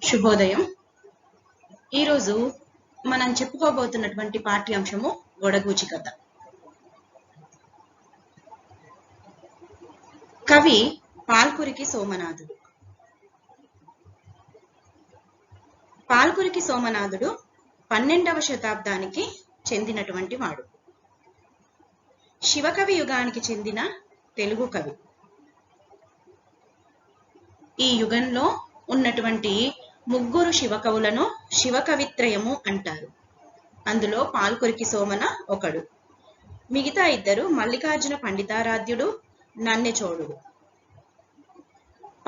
శుభోదయం. ఈరోజు మనం చెప్పుకోబోతున్నటువంటి పాఠ్యాంశము గొడగూచి కథ. కవి పాల్కురికి సోమనాథుడు. పాల్కురికి సోమనాథుడు 12వ శతాబ్దానికి చెందినటువంటి వాడు. శివకవి యుగానికి చెందిన తెలుగు కవి. ఈ యుగంలో ఉన్నటువంటి ముగ్గురు శివకవులను శివకవిత్రయము అంటారు. అందులో పాల్కురికి సోమన ఒకడు. మిగతా ఇద్దరు మల్లికార్జున పండితారాధ్యుడు, నన్నెచోడుడు.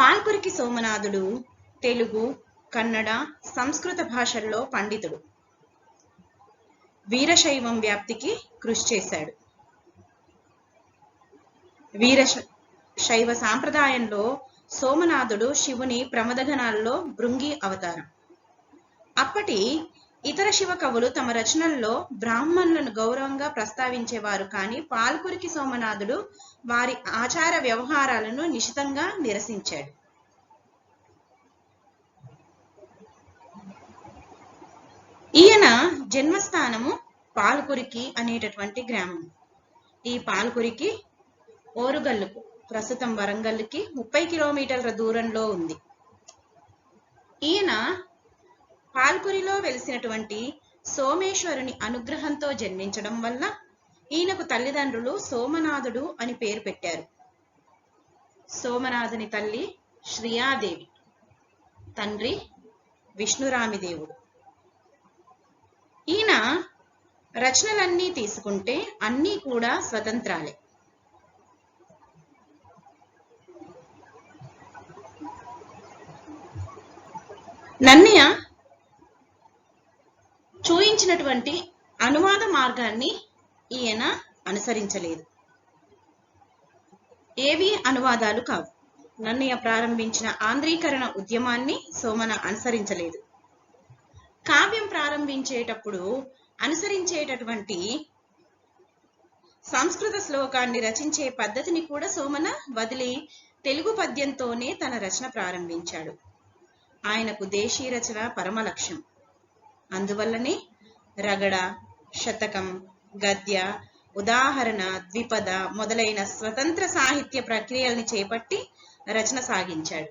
పాల్కురికి సోమనాథుడు తెలుగు, కన్నడ, సంస్కృత భాషల్లో పండితుడు. వీరశైవం వ్యాప్తికి కృషి చేశాడు. వీరశైవ సాంప్రదాయంలో సోమనాథుడు శివుని ప్రమదగణాల్లో భృంగి అవతారం. అప్పటి ఇతర శివ కవులు తమ రచనల్లో బ్రాహ్మణులను గౌరవంగా ప్రస్తావించేవారు, కానీ పాల్కురికి సోమనాథుడు వారి ఆచార వ్యవహారాలను నిశితంగా నిరసించాడు. ఈయన జన్మస్థానము పాల్కురికి అనేటటువంటి గ్రామం. ఈ పాల్కురికి ఓరుగల్లుకు, ప్రస్తుతం వరంగల్లుకి 30 కిలోమీటర్ల దూరంలో ఉంది. ఈయన పాల్కురిలో వెలిసినటువంటి సోమేశ్వరుని అనుగ్రహంతో జన్మించడం వల్ల ఈయనకు తల్లిదండ్రులు సోమనాథుడు అని పేరు పెట్టారు. సోమనాథుని తల్లి శ్రీయాదేవి, తండ్రి విష్ణురామిదేవుడు. ఈయన రచనలన్నీ తీసుకుంటే అన్నీ కూడా స్వతంత్రాలే. నన్నయ్య చూయించినటువంటి అనువాద మార్గాన్ని ఈయన అనుసరించలేదు. ఏవి అనువాదాలు కావు. నన్నయ్య ప్రారంభించిన ఆంధ్రీకరణ ఉద్యమాన్ని సోమన అనుసరించలేదు. కావ్యం ప్రారంభించేటప్పుడు అనుసరించేటటువంటి సంస్కృత శ్లోకాన్ని రచించే పద్ధతిని కూడా సోమన వదిలి తెలుగు పద్యంతోనే తన రచన ప్రారంభించాడు. ఆయనకు దేశీ రచన పరమ లక్ష్యం. అందువల్లనే రగడ, శతకం, గద్య, ఉదాహరణ, ద్విపద మొదలైన స్వతంత్ర సాహిత్య ప్రక్రియల్ని చేపట్టి రచన సాగించాడు.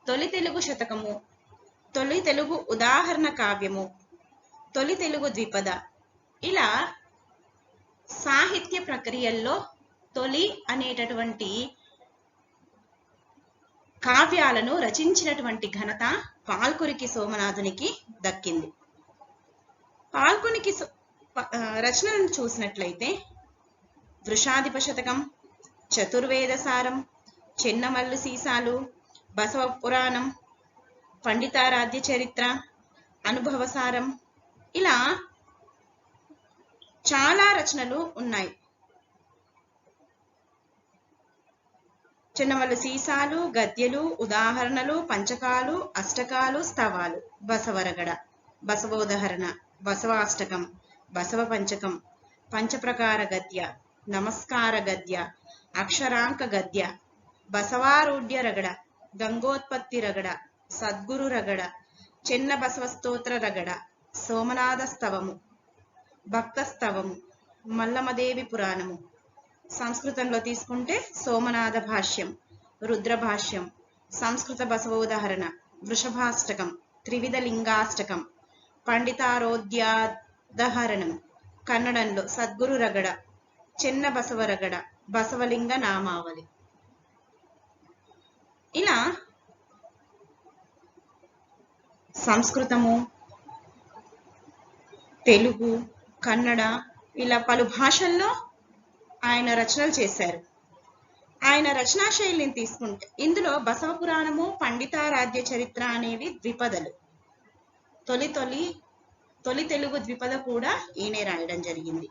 తొలి తెలుగు శతకము, తొలి తెలుగు ఉదాహరణ కావ్యము, తొలి తెలుగు ద్విపద, ఇలా సాహిత్య ప్రక్రియల్లో తొలి అనేటటువంటి కావ్యాలను రచించినటువంటి ఘనత పాల్కురికి సోమనాథునికి దక్కింది. పాల్కునికి రచనలను చూసినట్లయితే వృషాధిప శతకం, చతుర్వేదసారం, చెన్నమల్లు సీసాలు, బసవ పురాణం, పండితారాధ్య చరిత్ర, అనుభవసారం, ఇలా చాలా రచనలు ఉన్నాయి. చిన్నమల్లు సీసాలు, గద్యలు, ఉదాహరణలు, పంచకాలు, అష్టకాలు, స్తవాలు, బసవరగడ, బసవోదాహరణ, బసవాష్టకం, బసవ పంచకం, పంచప్రకార గద్య, నమస్కార గద్య, అక్షరాంక గద్య, బసవారూఢ్య రగడ, గంగోత్పత్తి రగడ, సద్గురు రగడ, చిన్న బసవ స్తోత్ర రగడ, సోమనాథ స్తవము, భక్త స్తవము, మల్లమదేవి పురాణము. సంస్కృతంలో తీసుకుంటే సోమనాథ భాష్యం, రుద్ర భాష్యం, సంస్కృత బసవోదాహరణ, వృషభాష్టకం, త్రివిధ లింగాష్టకం, పండితారోధ్యాదహరణం, కన్నడంలో సద్గురు రగడ, చిన్న బసవ రగడ, బసవలింగ నామావళి. ఇలా సంస్కృతము, తెలుగు, కన్నడ ఇలా పలు భాషల్లో ఆయన రచనలు చేశారు. ఆయన రచనా శైలిని తీసుకుంటే ఇందులో బసవ పురాణము, పండితారాధ్య చరిత్ర అనేవి ద్విపదలు. తొలి తెలుగు ద్విపద కూడా ఈయనే రాయడం జరిగింది.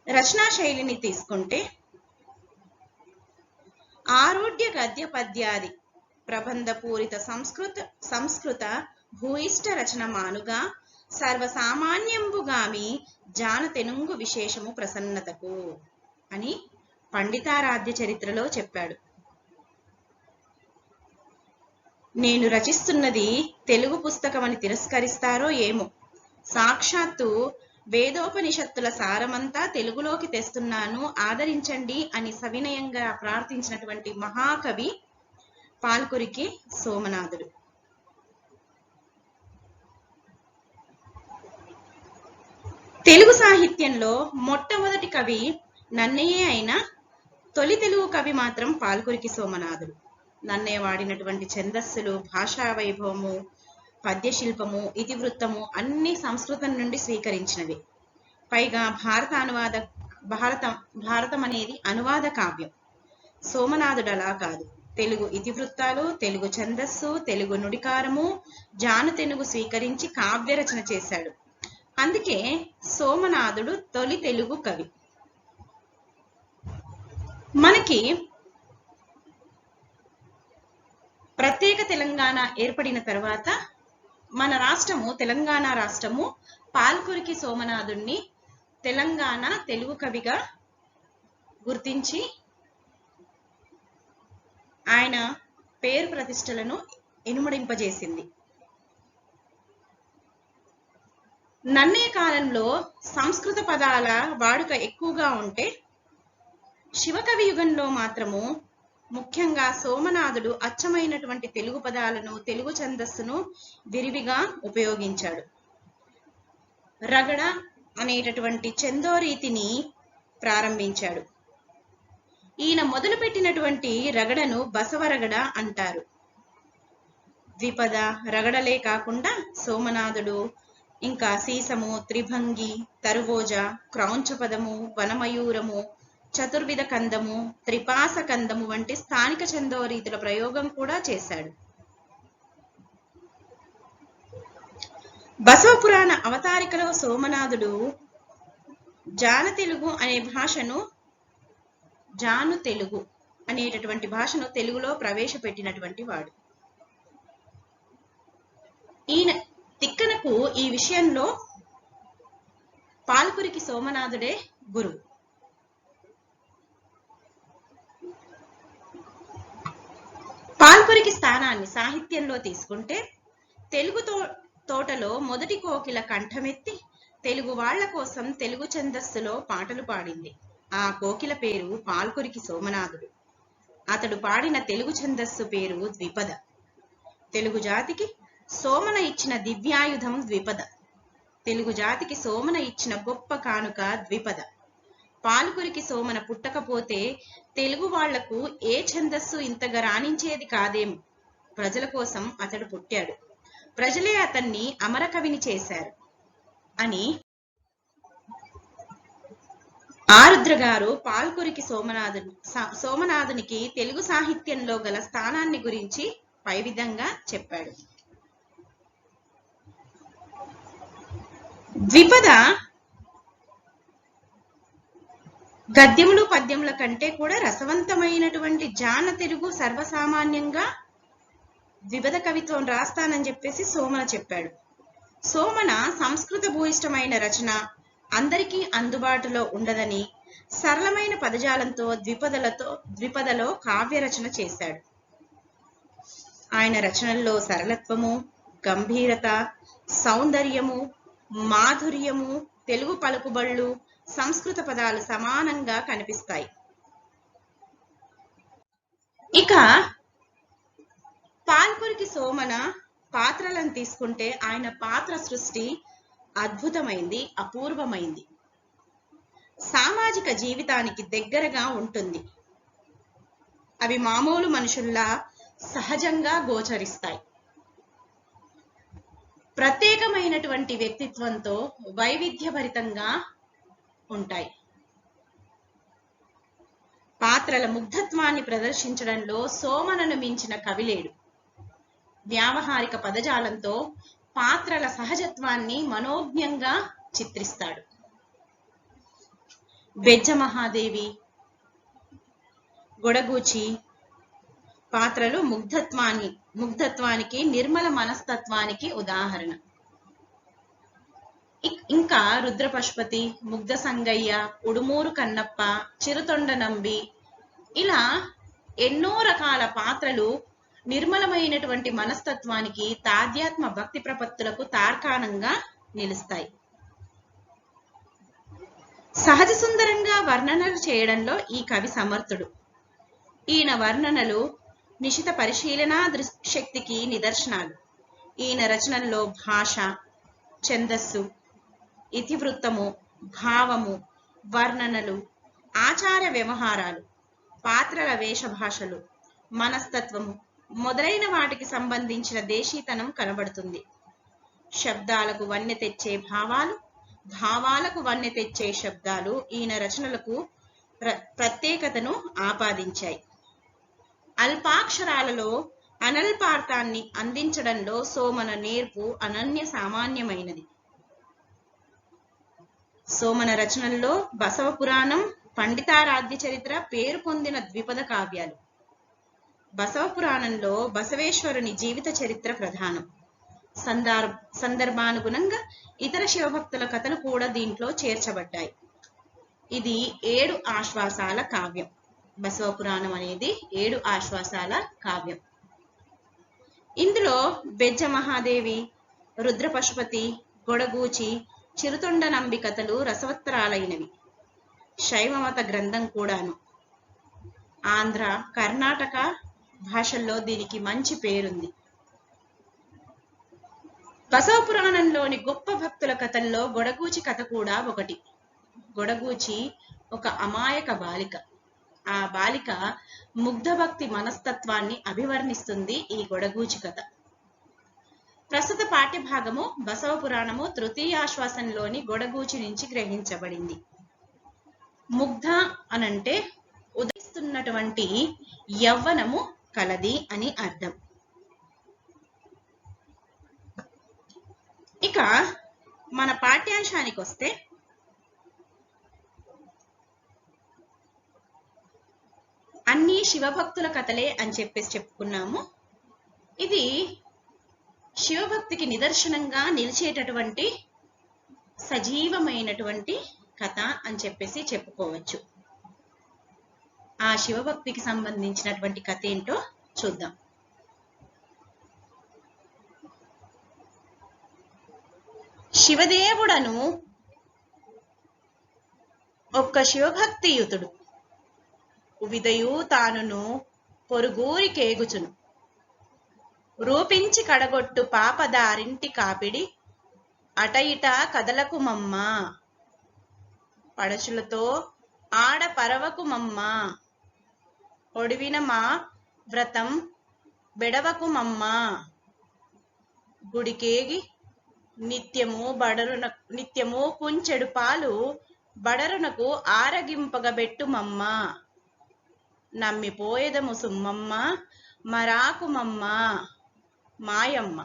రచనా శైలిని తీసుకుంటే ఆరుఢ్య గద్య పద్యాది ప్రబంధ పూరిత సంస్కృత భూయిష్ట రచన మానుగా సర్వసామాన్యంబుగామి జాన తెనుంగు విశేషము ప్రసన్నతకు అని పండితారాధ్య చరిత్రలో చెప్పాడు. నేను రచిస్తున్నది తెలుగు పుస్తకమని తిరస్కరిస్తారో ఏమో. సాక్షాత్తు వేదోపనిషత్తుల సారమంతా తెలుగులోకి తెస్తున్నాను, ఆదరించండి అని సవినయంగా ప్రార్థించినటువంటి మహాకవి పాల్కురికి సోమనాథుడు. తెలుగు సాహిత్యంలో మొట్టమొదటి కవి నన్నయ్యే అయినా తొలి తెలుగు కవి మాత్రం పాల్కురికి సోమనాథుడు. నన్నయ్య వాడినటువంటి ఛందస్సులు, భాషా వైభవము, పద్యశిల్పము, ఇతివృత్తము అన్ని సంస్కృతం నుండి స్వీకరించినవి. పైగా భారతం అనేది అనువాద కావ్యం. సోమనాథుడు అలా కాదు. తెలుగు ఇతివృత్తాలు, తెలుగు ఛందస్సు, తెలుగు నుడికారము, జానతెనుగు స్వీకరించి కావ్యరచన చేశాడు. అందుకే సోమనాథుడు తొలి తెలుగు కవి. మనకి ప్రత్యేక తెలంగాణ ఏర్పడిన తర్వాత మన రాష్ట్రము, తెలంగాణ రాష్ట్రము, పాల్కురికి సోమనాథుణ్ణి తెలంగాణ తెలుగు కవిగా గుర్తించి ఆయన పేరు ప్రతిష్టలను ఇనుమడింపజేసింది. నన్నయ్య కాలంలో సంస్కృత పదాల వాడుక ఎక్కువగా ఉంటే, శివకవి యుగంలో మాత్రము ముఖ్యంగా సోమనాథుడు అచ్చమైనటువంటి తెలుగు పదాలను, తెలుగు ఛందస్సును విరివిగా ఉపయోగించాడు. రగడ అనేటటువంటి ఛందోరీతిని ప్రారంభించాడు. ఈయన మొదలుపెట్టినటువంటి రగడను బసవరగడ అంటారు. ద్విపద రగడలే కాకుండా సోమనాథుడు ఇంకా సీసము, త్రిభంగి, తరువోజ, క్రౌంచపదము, వనమయూరము, చతుర్విధ కందము, త్రిపాస కందము వంటి స్థానిక ఛందోరీతుల ప్రయోగం కూడా చేశాడు. బసవపురాణ అవతారికలో సోమనాథుడు జానతెలుగు అనేటటువంటి భాషను తెలుగులో ప్రవేశపెట్టినటువంటి వాడు. ఈయన తిక్కనకు ఈ విషయంలో పాల్కురికి సోమనాథుడే గురువు. పాల్కురికి స్థానాన్ని సాహిత్యంలో తీసుకుంటే, తెలుగు తోటలో మొదటి కోకిల కంఠమెత్తి తెలుగు వాళ్ల కోసం తెలుగు ఛందస్సులో పాటలు పాడింది. ఆ కోకిల పేరు పాల్కురికి సోమనాథుడు. అతడు పాడిన తెలుగు ఛందస్సు పేరు ద్విపద. తెలుగు జాతికి సోమన ఇచ్చిన దివ్యాయుధం ద్విపద. తెలుగు జాతికి సోమన ఇచ్చిన గొప్ప కానుక ద్విపద. పాల్కురికి సోమన పుట్టకపోతే తెలుగు వాళ్లకు ఏ ఛందస్సు ఇంతగా రాణించేది కాదేమో. ప్రజల కోసం అతడు పుట్టాడు, ప్రజలే అతన్ని అమరకవిని చేశారు అని ఆరుద్ర గారు పాల్కురికి సోమనాథునికి తెలుగు సాహిత్యంలో గల స్థానాన్ని గురించి పై విధంగా చెప్పాడు. ద్విపద గద్యములు పద్యముల కంటే కూడా రసవంతమైనటువంటి జానతెలుగు సర్వసామాన్యంగా ద్విపద కవిత్వం రాస్తానని చెప్పేసి సోమన చెప్పాడు. సోమన సంస్కృత భూయిష్టమైన రచన అందరికీ అందుబాటులో ఉండదని సరళమైన పదజాలంతో ద్విపదలో కావ్య రచన చేశాడు. ఆయన రచనల్లో సరళత్వము, గంభీరత, సౌందర్యము, మాధుర్యము, తెలుగు పలుకుబళ్ళు, సంస్కృత పదాలు సమానంగా కనిపిస్తాయి. ఇక పాల్కురికి సోమన పాత్రలను తీసుకుంటే ఆయన పాత్ర సృష్టి అద్భుతమైంది, అపూర్వమైంది. సామాజిక జీవితానికి దగ్గరగా ఉంటుంది. అవి మామూలు మనుషుల్లా సహజంగా గోచరిస్తాయి. ప్రత్యేకమైనటువంటి వ్యక్తిత్వంతో వైవిధ్యభరితంగా ఉంటాయి. పాత్రల ముగ్ధత్వాన్ని ప్రదర్శించడంలో సోమనను మించిన కవిలేడు. వ్యావహారిక పదజాలంతో పాత్రల సహజత్వాన్ని మనోజ్ఞంగా చిత్రిస్తాడు. బెజ్జ మహాదేవి, గొడగూచి పాత్రలు ముగ్ధత్వానికి, నిర్మల మనస్తత్వానికి ఉదాహరణ. ఇంకా రుద్రపశుపతి, ముగ్ధ సంగయ్య, ఉడుమూరు కన్నప్ప, చిరుతొండ నంబి ఇలా ఎన్నో రకాల పాత్రలు నిర్మలమైనటువంటి మనస్తత్వానికి, తాధ్యాత్మ భక్తి ప్రపత్తులకు తార్కాణంగా నిలుస్తాయి. సహజ సుందరంగా వర్ణనలు చేయడంలో ఈ కవి సమర్థుడు. ఈయన వర్ణనలు నిశిత పరిశీలనా శక్తికి నిదర్శనాలు. ఈయన రచనల్లో భాష, ఛందస్సు, ఇతివృత్తము, భావము, వర్ణనలు, ఆచార వ్యవహారాలు, పాత్రల వేషభాషలు, మనస్తత్వము మొదలైన వాటికి సంబంధించిన దేశీతనం కనబడుతుంది. శబ్దాలకు వన్నె తెచ్చే భావాలు, భావాలకు వన్నె తెచ్చే శబ్దాలు ఈయన రచనలకు ప్రత్యేకతను ఆపాదించాయి. అల్పాక్షరాలలో అనల్పార్థాన్ని అందించడంలో సోమన నేర్పు అనన్య సామాన్యమైనది. సోమన రచనల్లో బసవ పురాణం, పండితారాధ్య చరిత్ర పేరు పొందిన ద్విపద కావ్యాలు. బసవ పురాణంలో బసవేశ్వరుని జీవిత చరిత్ర ప్రధానం. సందర్భానుగుణంగా ఇతర శివభక్తుల కథలు కూడా దీంట్లో చేర్చబడ్డాయి. ఇది 7 ఆశ్వాసాల కావ్యం. బసవ పురాణం అనేది 7 ఆశ్వాసాల కావ్యం. ఇందులో బెజ్జ మహాదేవి, రుద్ర పశుపతి, గొడగూచి, చిరుతొండ నంబి కథలు రసవత్తరాలైనవి. శైవమత గ్రంథం కూడాను. ఆంధ్ర, కర్ణాటక భాషల్లో దీనికి మంచి పేరుంది. బసవ పురాణంలోని గొప్ప భక్తుల కథల్లో గొడగూచి కథ కూడా ఒకటి. గొడగూచి ఒక అమాయక బాలిక. ఆ బాలిక ముగ్ధ భక్తి మనస్తత్వాన్ని అభివర్ణిస్తుంది ఈ గొడగూచి కథ. ప్రస్తుత పాఠ్యభాగము బసవ పురాణము తృతీయాశ్వాసంలోని గొడగూచి నుంచి గ్రహించబడింది. ముగ్ధ అనంటే ఉదయిస్తున్నటువంటి యవ్వనము కలది అని అర్థం. ఇక మన పాఠ్యాంశానికి వస్తే, అన్ని శివభక్తుల కథలే అని చెప్పేసి చెప్పుకున్నాము. ఇది శివభక్తికి నిదర్శనంగా నిలిచేటటువంటి సజీవమైనటువంటి కథ అని చెప్పేసి చెప్పుకోవచ్చు. ఆ శివభక్తికి సంబంధించినటువంటి కథ ఏంటో చూద్దాం. శివదేవుడను ఒక్క శివభక్తియుతుడు, ఉవిదయు తానును పొరుగురి కేగుచును, రూపించి కడగొట్టు పాపదారింటి కాపిడి, అటయిట కదలకు మమ్మ, పడచులతో ఆడ పరవకు మమ్మ, ఒడివిన మా వ్రతం బెడవకు మమ్మ, గుడికేగి నిత్యము కుంచెడు పాలు బడరునకు ఆరగింపగబెట్టు మమ్మ, నమ్మిపోయేదము సుమ్మమ్మ మరాకు మమ్మ, మాయమ్మ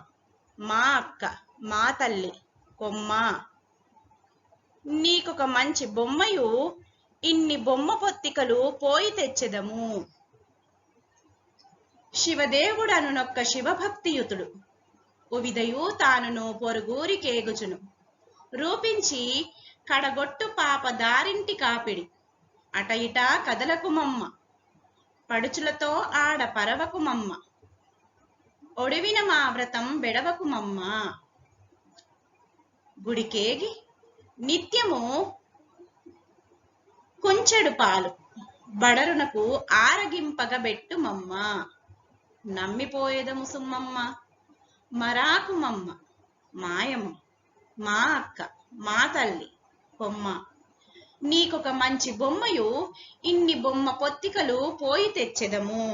మా అక్క మా తల్లి కొమ్మ, నీకొక మంచి బొమ్మయు ఇన్ని బొమ్మ పొత్తికలు పోయి తెచ్చెదము. శివదేవుడనునొక్క శివభక్తియుతుడు, ఉవిదయు తానును పొరుగురి కేగుచును, రూపించి కడగొట్టు పాప దారింటి కాపిడి, అటయిట కదలకు మమ్మ, పడుచులతో ఆడ పరవకు మమ్మ, ఒడివిన మా వ్రతం బెడవకు మమ్మ, గుడికేగి నిత్యము కుంచెడు పాలు బడరునకు ఆరగింపగబెట్టు మమ్మ, నమ్మిపోయేదము సుమ్మమ్మ మరాకు మమ్మ, మాయమ్మ మా అక్క మా తల్లి కొమ్మ, నీకొక మంచి బొమ్మయు ఇన్ని బొమ్మ పొత్తికలు పోయి తెచ్చెదము.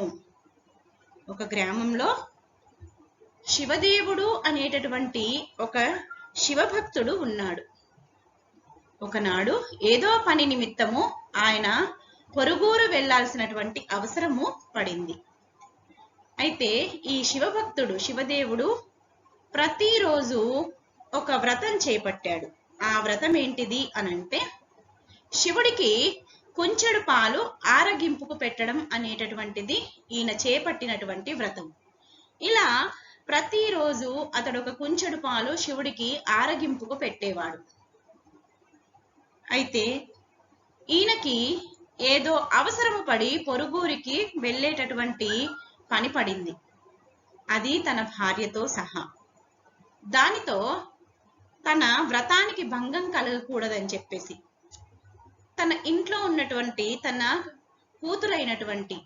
ఒక గ్రామంలో శివదేవుడు అనేటటువంటి ఒక శివభక్తుడు ఉన్నాడు. ఒకనాడు ఏదో పని నిమిత్తము ఆయన పొరుగురు వెళ్లాల్సినటువంటి అవసరము పడింది. అయితే ఈ శివభక్తుడు శివదేవుడు ప్రతిరోజు ఒక వ్రతం చేపట్టాడు. ఆ వ్రతం ఏంటిది అనంటే, శివుడికి కుంచెడు పాలు ఆరగింపుకు పెట్టడం అనేటటువంటిది ఈయన చేపట్టినటువంటి వ్రతం. ఇలా ప్రతిరోజు అతడు ఒక కుంచెడు పాలు శివుడికి ఆరగింపుకు పెట్టేవాడు. అయితే ఈయనకి ఏదో అవసరము పడి పొరుగురికి వెళ్ళేటటువంటి పని పడింది. అది తన భార్యతో సహా. దానితో తన వ్రతానికి భంగం కలగకూడదని చెప్పేసి తన ఇంట్లో ఉన్నటువంటి తన కూతురైనటువంటి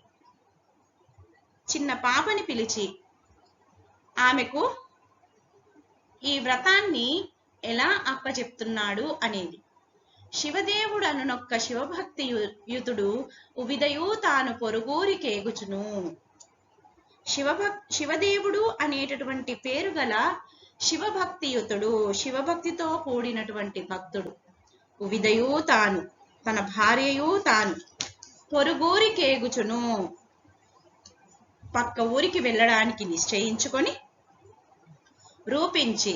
చిన్న పాపని పిలిచి ఆమెకు ఈ వ్రతాన్ని ఎలా అప్పచెప్తున్నాడు అనేది. శివదేవుడు అనునొక్క శివభక్తి యుతుడు ఉవిదయు తాను పొరుగురికేగుచును. శివదేవుడు అనేటటువంటి పేరు గల శివభక్తియుతుడు, శివభక్తితో కూడినటువంటి భక్తుడు. ఉవిదయు తాను, తన భార్యయు తాను పొరుగురికేగుచును, పక్క ఊరికి వెళ్ళడానికి నిశ్చయించుకొని రూపించి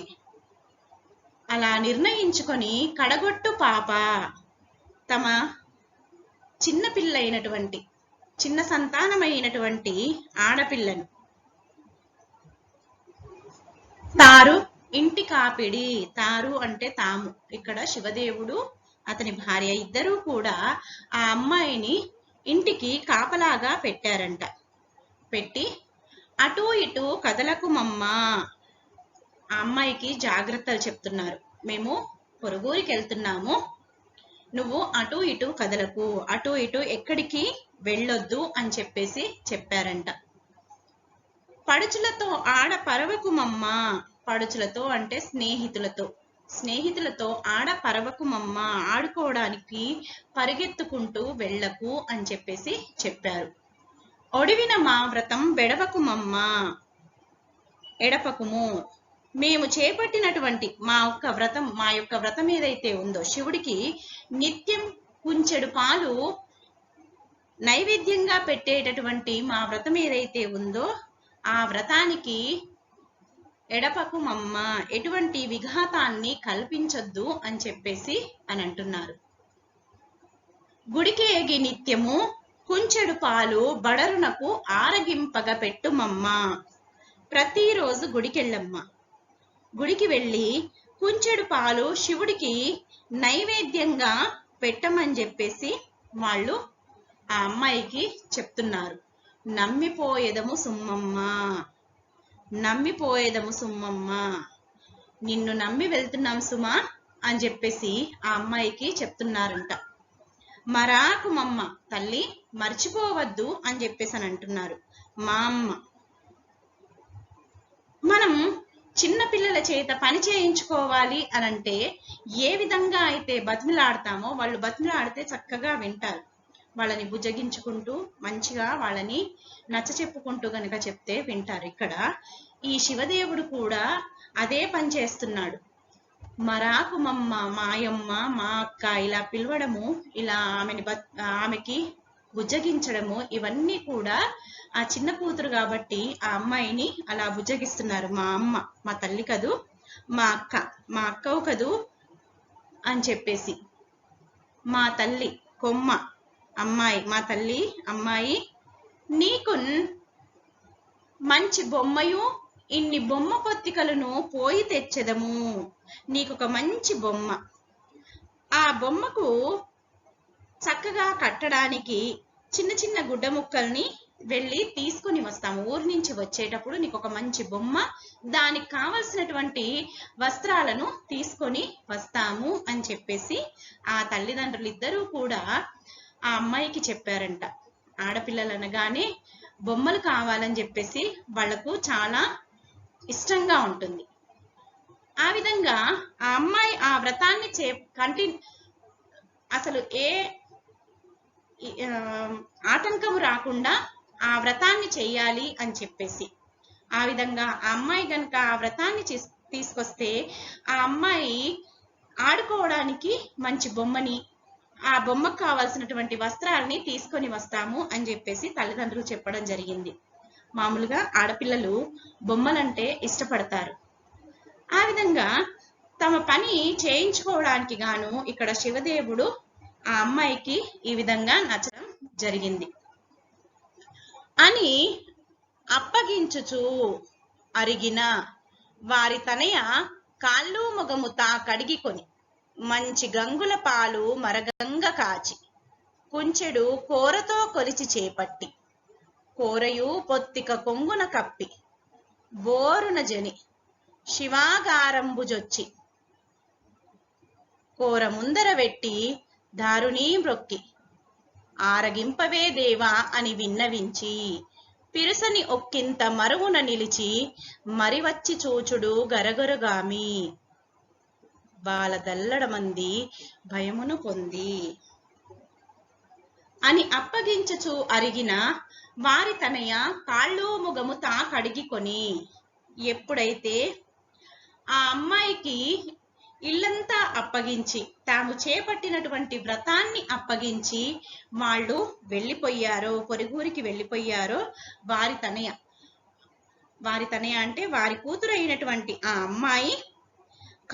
అలా నిర్ణయించుకొని కడగొట్టు పాప, తమ చిన్న పిల్లైనటువంటి చిన్న సంతానమైనటువంటి ఆడపిల్లను తారు ఇంటి కాపిడి, తారు అంటే తాము, ఇక్కడ శివదేవుడు అతని భార్య ఇద్దరూ కూడా ఆ అమ్మాయిని ఇంటికి కాపలాగా పెట్టారంట. పెట్టి అటు ఇటు కదలకు మమ్మ, ఆ అమ్మాయికి జాగ్రత్తలు చెప్తున్నారు. మేము పొరుగురికి వెళ్తున్నాము, నువ్వు అటు ఇటు కదలకు, అటు ఇటు ఎక్కడికి వెళ్ళొద్దు అని చెప్పేసి చెప్పారంట. పడుచులతో ఆడ పరవకు మమ్మ, పడుచులతో అంటే స్నేహితులతో ఆడ పరవకు మమ్మ, ఆడుకోవడానికి పరిగెత్తుకుంటూ వెళ్ళకు అని చెప్పేసి చెప్పారు. ఒడివిన మా వ్రతం బెడవకు మమ్మ, ఎడపకుము, మేము చేపట్టినటువంటి మా యొక్క వ్రతం ఏదైతే ఉందో, శివుడికి నిత్యం కుంచెడు పాలు నైవేద్యంగా పెట్టేటటువంటి మా వ్రతం ఏదైతే ఉందో ఆ వ్రతానికి ఎడపకు మమ్మ, ఎటువంటి విఘాతాన్ని కల్పించొద్దు అని చెప్పేసి అని అంటున్నారు. గుడికి ఏగి నిత్యము కుంచెడు పాలు బడరునకు ఆరగింపగ పెట్టుమమ్మ, ప్రతిరోజు గుడికెళ్ళమ్మ, గుడికి వెళ్ళి కుంచెడు పాలు శివుడికి నైవేద్యంగా పెట్టమని చెప్పేసి వాళ్ళు ఆ అమ్మాయికి చెప్తున్నారు. నమ్మిపోయేదము సుమ్మమ్మ, నమ్మిపోయేదము సుమ్మమ్మ, నిన్ను నమ్మి వెళ్తున్నాం సుమా అని చెప్పేసి ఆ అమ్మాయికి చెప్తున్నారంట. మరాకు మమ్మ, తల్లి మర్చిపోవద్దు అని చెప్పేసి అని అంటున్నారు మా అమ్మ. మనం చిన్న పిల్లల చేత పని చేయించుకోవాలి అనంటే ఏ విధంగా అయితే బతిమిలాడతామో, వాళ్ళు బతిమిలాడితే చక్కగా వింటారు. వాళ్ళని బుజ్జగించుకుంటూ మంచిగా వాళ్ళని నచ్చ చెప్పుకుంటూ గనక చెప్తే వింటారు. ఇక్కడ ఈ శివదేవుడు కూడా అదే పని చేస్తున్నాడు. మరాకు మమ్మ, మాయమ్మ, మా అక్క ఇలా పిలవడము, ఇలా ఆమెకి బుజ్జగించడము, ఇవన్నీ కూడా ఆ చిన్న కూతురు కాబట్టి ఆ అమ్మాయిని అలా బుజ్జగిస్తున్నారు. మా అమ్మ మా తల్లి కదూ, మా అక్కవు కదూ అని చెప్పేసి, మా తల్లి కొమ్మ అమ్మాయి, మా తల్లి అమ్మాయి, నీకు మంచి బొమ్మయు ఇన్ని బొమ్మ పొత్తికలను పోయి తెచ్చెదము, నీకొక మంచి బొమ్మ, ఆ బొమ్మకు చక్కగా కట్టడానికి చిన్న చిన్న గుడ్డ ముక్కల్ని వెళ్ళి తీసుకుని వస్తాము. ఊరి నుంచి వచ్చేటప్పుడు నీకు ఒక మంచి బొమ్మ, దానికి కావలసినటువంటి వస్త్రాలను తీసుకొని వస్తాము అని చెప్పేసి ఆ తల్లిదండ్రులు ఇద్దరూ కూడా ఆ అమ్మాయికి చెప్పారంట. ఆడపిల్లలు అనగానే బొమ్మలు కావాలని చెప్పేసి వాళ్లకు చాలా ఇష్టంగా ఉంటుంది. ఆ విధంగా ఆ అమ్మాయి ఆ వ్రతాన్ని అసలు ఏ ఆటంకము రాకుండా ఆ వ్రతాన్ని చెయ్యాలి అని చెప్పేసి, ఆ విధంగా ఆ అమ్మాయి గనక ఆ వ్రతాన్ని తీసుకొస్తే ఆ అమ్మాయి ఆడుకోవడానికి మంచి బొమ్మని, ఆ బొమ్మకు కావాల్సినటువంటి వస్త్రాలని తీసుకొని వస్తాము అని చెప్పేసి తల్లిదండ్రులు చెప్పడం జరిగింది. మామూలుగా ఆడపిల్లలు బొమ్మలంటే ఇష్టపడతారు. ఆ విధంగా తమ పని చేయించుకోవడానికి గాను ఇక్కడ శివదేవుడు ఆ అమ్మాయికి ఈ విధంగా నచ్చడం జరిగింది. అని అప్పగించుచు అరిగిన వారి తనయ కాళ్ళు మొగము తా కడిగికొని మంచి గంగుల పాలు మరగంగ కాచి కుంచెడు కూరతో కొలిచి చేపట్టి కూరయు పొత్తిక కొంగున కప్పి బోరున జని శివాగారంబుజొచ్చి కోర ముందర వెట్టి దారుణీ మ్రొక్కి ఆరగింపవే దేవా అని విన్నవించి పిరుసని ఒక్కింత మరువున నిలిచి మరివచ్చి చూచుడు గరగరుగామి బాలదల్లడమంది భయమును పొంది అని అప్పగించుచు అరిగిన వారి తనయ కాళ్ళు ముగము తా కడిగికొని ఎప్పుడైతే ఆ అమ్మాయికి ఇల్లంతా అప్పగించి తాము చేపట్టినటువంటి వ్రతాన్ని అప్పగించి వాళ్ళు వెళ్ళిపోయారో పొరుగురికి వెళ్ళిపోయారో వారి తనయ అంటే వారి కూతురు అయినటువంటి ఆ అమ్మాయి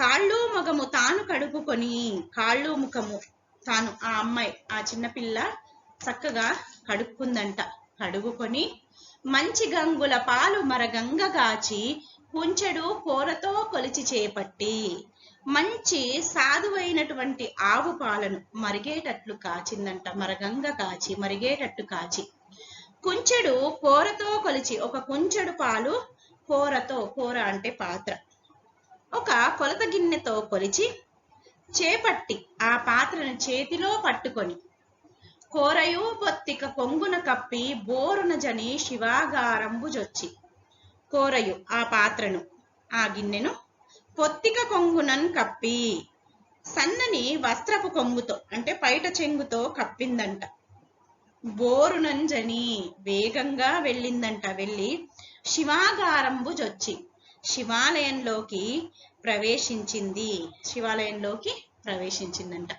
కాళ్ళు ముఖము తాను కడుపుకొని కాళ్ళు ముఖము తాను ఆ అమ్మాయి ఆ చిన్నపిల్ల చక్కగా కడుక్కుందంట. కడుగుకొని మంచి గంగుల పాలు మరగంగగాచి కుంచెడు కూరతో కొలిచి చేపట్టి మంచి సాధువైనటువంటి ఆవు పాలను మరిగేటట్లు కాచిందంట. మరగంగ కాచి మరిగేటట్టు కాచి కుంచెడు కూరతో కొలిచి ఒక కుంచెడు పాలు కూరతో, కూర అంటే పాత్ర, ఒక కొలత గిన్నెతో కొలిచి చేపట్టి ఆ పాత్రను చేతిలో పట్టుకొని కోరయు పొత్తిక కొంగున కప్పి బోరున జని శివాగారంబుజొచ్చి కోరయు ఆ పాత్రను ఆ గిన్నెను పొత్తిక కొంగునన్ కప్పి సన్నని వస్త్రపు కొంగుతో అంటే పైట చెంగుతో కప్పిందంట. బోరునంజని వేగంగా వెళ్ళిందంట. వెళ్ళి శివాగారంబుజొచ్చి శివాలయంలోకి ప్రవేశించిందంట.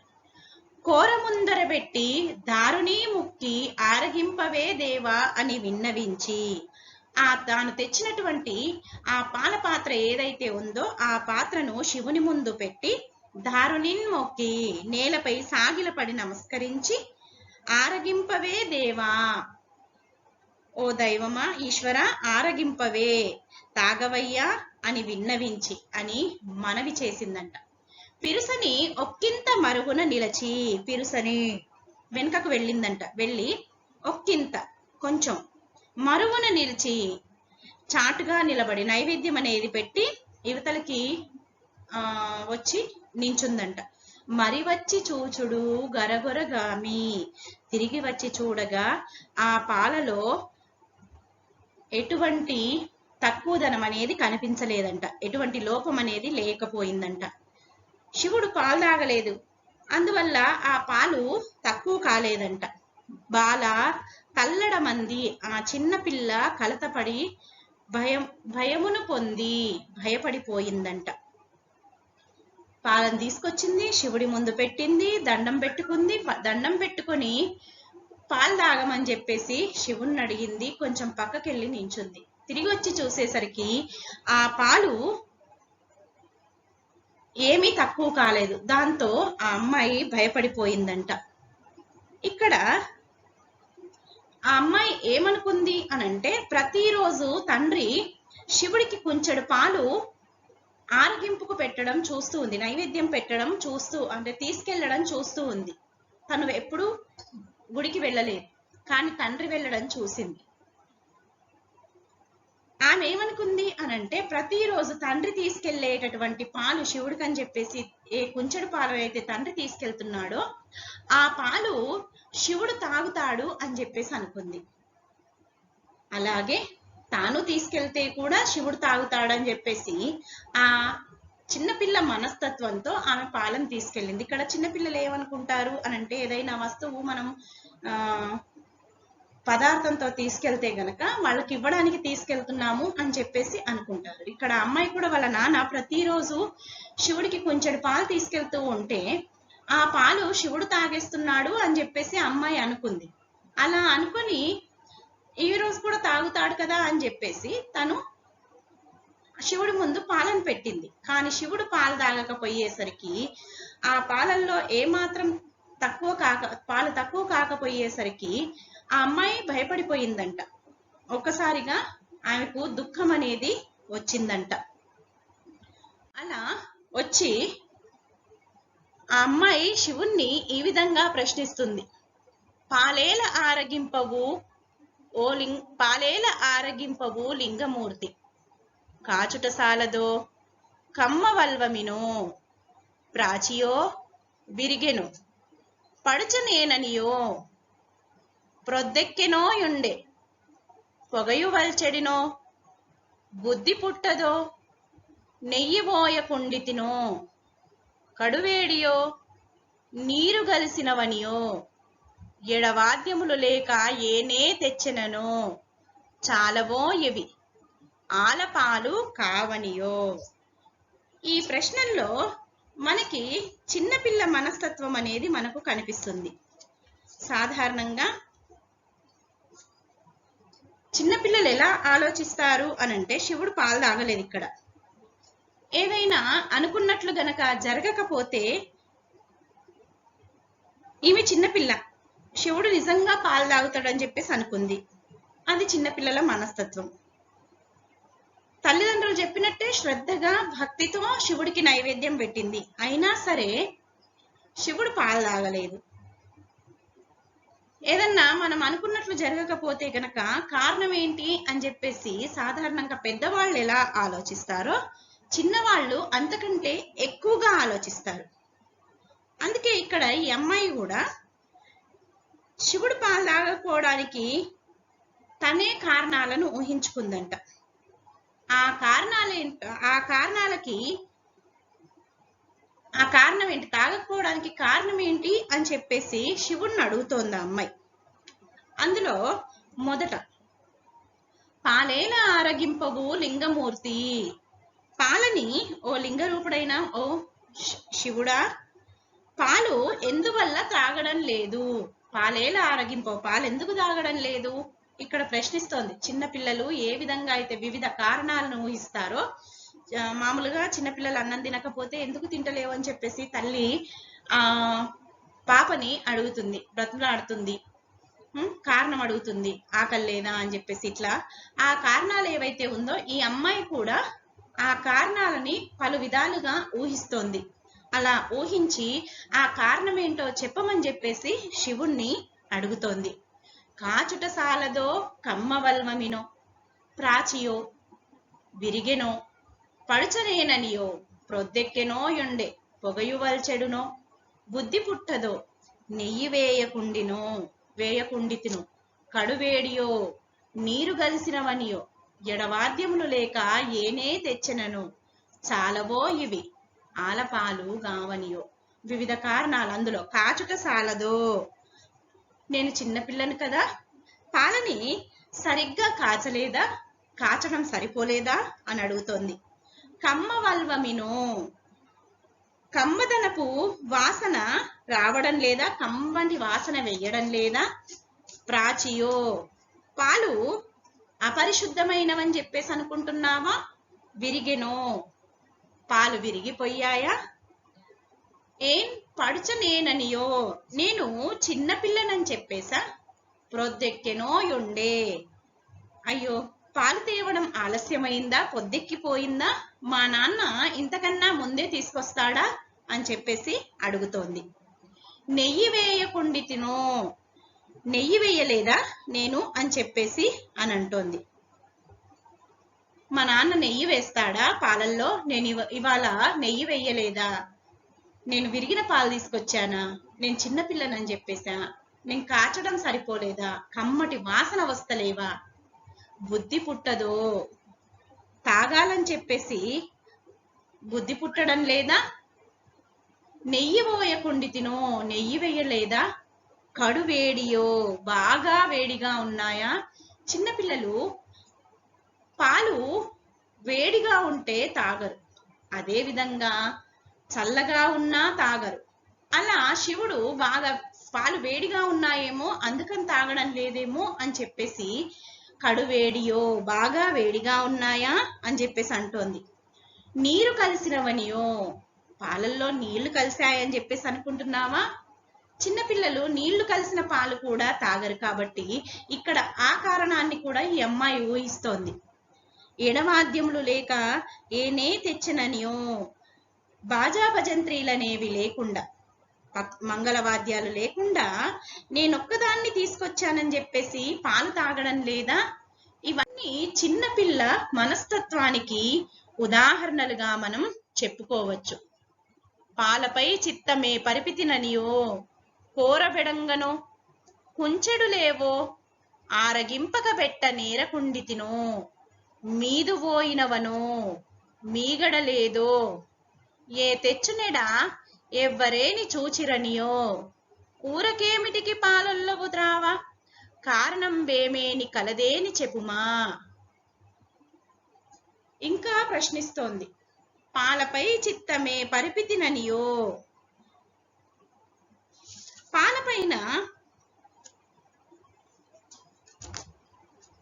కోర ముందర పెట్టి దారుణీ ముక్కి ఆరగింపవే దేవా అని విన్నవించి తాను తెచ్చినటువంటి ఆ పాల పాత్ర ఏదైతే ఉందో ఆ పాత్రను శివుని ముందు పెట్టి దారుణిన్ మొక్కి నేలపై సాగిలపడి నమస్కరించి ఆరగింపవే దేవా, ఓ దైవమా ఈశ్వర ఆరగింపవే తాగవయ్యా అని విన్నవించి అని మనవి చేసిందంట. పిరుసని ఒక్కింత మరుగున నిలచి పిరుసని వెనుకకు వెళ్ళిందంట. వెళ్ళి ఒక్కింత కొంచెం మరుగున నిలిచి చాటుగా నిలబడి నైవేద్యం అనేది పెట్టి యువతలకి వచ్చి నించుందంట. మరి వచ్చి చూచుడు గరగొరగామి తిరిగి వచ్చి చూడగా ఆ పాలలో ఎటువంటి తక్కువదనం అనేది కనిపించలేదంట. ఎటువంటి లోపం అనేది లేకపోయిందంట. శివుడు పాలు తాగలేదు, అందువల్ల ఆ పాలు తక్కువ కాలేదంట. బాల తల్లడమంది ఆ చిన్నపిల్ల కలతపడి భయమును పొంది భయపడిపోయిందంట. పాలను తీసుకొచ్చింది, శివుడి ముందు పెట్టింది, దండం పెట్టుకొని పాలు తాగమని చెప్పేసి శివుణ్ణి అడిగింది. కొంచెం పక్కకెళ్ళి నించుంది. తిరిగి వచ్చి చూసేసరికి ఆ పాలు ఏమీ తక్కువ కాలేదు. దాంతో ఆ అమ్మాయి భయపడిపోయిందంట. ఇక్కడ ఆ అమ్మాయి ఏమనుకుంది అనంటే ప్రతిరోజు తండ్రి శివుడికి కుంచెడు పాలు ఆరగింపుకు పెట్టడం చూస్తూ ఉంది, నైవేద్యం పెట్టడం చూస్తూ అంటే తీసుకెళ్లడం చూస్తూ ఉంది. తను ఎప్పుడు గుడికి వెళ్ళలేదు, కానీ తండ్రి వెళ్ళడం చూసింది. ఆమె ఏమనుకుంది అనంటే ప్రతిరోజు తండ్రి తీసుకెళ్లేటటువంటి పాలు శివుడికి అని చెప్పేసి ఏ కుంచెడు పాలు అయితే తండ్రి తీసుకెళ్తున్నాడో ఆ పాలు శివుడు తాగుతాడు అని చెప్పేసి అనుకుంది. అలాగే తాను తీసుకెళ్తే కూడా శివుడు తాగుతాడని చెప్పేసి ఆ చిన్నపిల్ల మనస్తత్వంతో ఆమె పాలను తీసుకెళ్ళింది. ఇక్కడ చిన్నపిల్లలు ఏమనుకుంటారు అనంటే ఏదైనా వస్తువు మనం పదార్థంతో తీసుకెళ్తే గనక వాళ్ళకి ఇవ్వడానికి తీసుకెళ్తున్నాము అని చెప్పేసి అనుకుంటారు. ఇక్కడ అమ్మాయి కూడా వాళ్ళ నాన్న ప్రతిరోజు శివుడికి కొంచెం పాలు తీసుకెళ్తూ ఉంటే ఆ పాలు శివుడు తాగేస్తున్నాడు అని చెప్పేసి అమ్మాయి అనుకుంది. అలా అనుకుని ఈ రోజు కూడా తాగుతాడు కదా అని చెప్పేసి తను శివుడి ముందు పాలను పెట్టింది. కానీ శివుడు పాలు తాగకపోయేసరికి ఆ పాలల్లో ఏమాత్రం పాలు తక్కువ కాకపోయేసరికి ఆ అమ్మాయి భయపడిపోయిందంట. ఒక్కసారిగా ఆమెకు దుఃఖం అనేది వచ్చిందంట. అలా వచ్చి ఆ అమ్మాయి శివుణ్ణి ఈ విధంగా ప్రశ్నిస్తుంది. పాలేల ఆరగింపవు లింగమూర్తి, కాచుట సాలదో కమ్మ వల్వమినో ప్రాచియో విరిగెను పడుచునేననియో ప్రొద్దెక్కెనోయుండె పొగయు వల్చెడినో బుద్ధి పుట్టదో నెయ్యిబోయకుండితినో కడువేడియో నీరు గలిసినవనియో ఎడవాద్యములు లేక ఏనే తెచ్చెననో చాలవో ఇవి ఆలపాలు కావనియో. ఈ ప్రశ్నల్లో మనకి చిన్నపిల్ల మనస్తత్వం అనేది మనకు కనిపిస్తుంది. సాధారణంగా చిన్నపిల్లలు ఎలా ఆలోచిస్తారు అనంటే, శివుడు పాలు తాగలేదు, ఇక్కడ ఏదైనా అనుకున్నట్లు గనక జరగకపోతే ఈమె చిన్నపిల్ల, శివుడు నిజంగా పాలు తాగుతాడని చెప్పేసి అనుకుంది. అది చిన్నపిల్లల మనస్తత్వం. తల్లిదండ్రులు చెప్పినట్టే శ్రద్ధగా భక్తితో శివుడికి నైవేద్యం పెట్టింది, అయినా సరే శివుడు పాలు తాగలేదు. ఏదన్నా మనం అనుకున్నట్లు జరగకపోతే గనక కారణం ఏంటి అని చెప్పేసి సాధారణంగా పెద్దవాళ్ళు ఎలా ఆలోచిస్తారో చిన్నవాళ్ళు అంతకంటే ఎక్కువగా ఆలోచిస్తారు. అందుకే ఇక్కడ ఈ అమ్మాయి కూడా శివుడు పాలు తాగకపోవడానికి తనే కారణాలను ఊహించుకుందంట. ఆ కారణం ఏంటి, తాగకపోవడానికి కారణం ఏంటి అని చెప్పేసి శివుడిని అడుగుతోంది ఆ అమ్మాయి. అందులో మొదట పాలేల ఆరగింపవు లింగమూర్తి, పాలని ఓ లింగ రూపుడైన ఓ శివుడా పాలు ఎందువల్ల తాగడం లేదు, పాలేల ఆరగింపవు పాలు ఎందుకు తాగడం లేదు ఇక్కడ ప్రశ్నిస్తోంది. చిన్నపిల్లలు ఏ విధంగా అయితే వివిధ కారణాలను ఊహిస్తారో, మామూలుగా చిన్నపిల్లలు అన్నం తినకపోతే ఎందుకు తింటలేవు అని చెప్పేసి తల్లి పాపని అడుగుతుంది, బ్రతులాడుతుంది, కారణం అడుగుతుంది, ఆకలి లేదా అని చెప్పేసి. ఇట్లా ఆ కారణాలు ఏవైతే ఉందో ఈ అమ్మాయి కూడా ఆ కారణాలని పలు విధాలుగా ఊహిస్తోంది. అలా ఊహించి ఆ కారణం ఏంటో చెప్పమని చెప్పేసి శివుణ్ణి అడుగుతోంది. కాచుట సాలదో కమ్మవల్వమినో ప్రాచియో విరిగెనో పడుచనేననియో ప్రొద్దెక్కెనోయుండె పొగయు వల్చెడునో బుద్ధి పుట్టదో నెయ్యి వేయకుండితినో కడువేడియో నీరు గలిసినవనియో ఎడవాద్యములు లేక ఏనే తెచ్చెనను చాలవో ఇవి ఆలపాలు గావనియో. వివిధ కారణాలు. అందులో కాచుట సాలదో, నేను చిన్నపిల్లను కదా, పాలని సరిగ్గా కాచలేదా, కాచడం సరిపోలేదా అని అడుగుతోంది. కమ్మవల్వమినో, కమ్మదనపు వాసన రావడం లేదా, కమ్మటి వాసన వెయ్యడం లేదా. ప్రాచియో, పాలు అపరిశుద్ధమైనవని చెప్పేసి అనుకుంటున్నావా. విరిగెనో, పాలు విరిగిపోయాయా. ఏం పడుచనేననియో, నేను చిన్నపిల్లనని చెప్పేసా. ప్రొద్దెక్కెనోయుండే, అయ్యో పాలు తేవడం ఆలస్యమైందా, పొద్దెక్కిపోయిందా, మా నాన్న ఇంతకన్నా ముందే తీసుకొస్తాడా అని చెప్పేసి అడుగుతోంది. నెయ్యి వేయకుండితినో, నెయ్యి వేయలేదా నేను అని చెప్పేసి అని అంటోంది. మా నాన్న నెయ్యి వేస్తాడా పాలల్లో, నేను ఇవాళ నెయ్యి వేయలేదా, నేను విరిగిన పాలు తీసుకొచ్చానా, నేను చిన్నపిల్లనని చెప్పేసా, నేను కాచడం సరిపోలేదా, కమ్మటి వాసన వస్తలేవా, బుద్ధి పుట్టదో, తాగాలని చెప్పేసి బుద్ధి పుట్టడం లేదా. నెయ్యి పోయకుండితినో, నెయ్యి వేయలేదా. కడు వేడియో, బాగా వేడిగా ఉన్నాయా. చిన్నపిల్లలు పాలు వేడిగా ఉంటే తాగరు, అదే విధంగా చల్లగా ఉన్నా తాగరు. అలా శివుడు బాగా పాలు వేడిగా ఉన్నాయేమో అందుకని తాగడం లేదేమో అని చెప్పేసి కడువేడియో, బాగా వేడిగా ఉన్నాయా అని చెప్పేసి అంటోంది. నీరు కలిసినవనియో, పాలల్లో నీళ్లు కలిసాయని చెప్పేసి అనుకుంటున్నావా. చిన్నపిల్లలు నీళ్లు కలిసిన పాలు కూడా తాగరు కాబట్టి ఇక్కడ ఆ కారణాన్ని కూడా ఈ అమ్మాయి ఊహిస్తోంది. ఎడవాద్యములు లేక ఏనే తెచ్చననియో, బాజా భజంత్రీలనేవి లేకుండా, మంగళవాద్యాలు లేకుండా నేనొక్కదాన్ని తీసుకొచ్చానని చెప్పేసి పాలు తాగడం లేదా. ఇవన్నీ చిన్నపిల్ల మనస్తత్వానికి ఉదాహరణలుగా మనం చెప్పుకోవచ్చు. పాలపై చిత్తమే పరిపితిననియో కోరబెడంగనో కుంచెడు లేవో ఆరగింపక బెట్ట నేరకుండితినో మీదు పోయినవనో మీగడలేదో ఏ తెచ్చునెడా ఎవ్వరేని చూచిరనియో ఊరకేమిటికి పాలొల్లవు ద్రావా కారణం వేమేని కలదేని చెప్పుమా. ఇంకా ప్రశ్నిస్తోంది. పాలపై చిత్తమే పరిపితిననియో, పాలపైన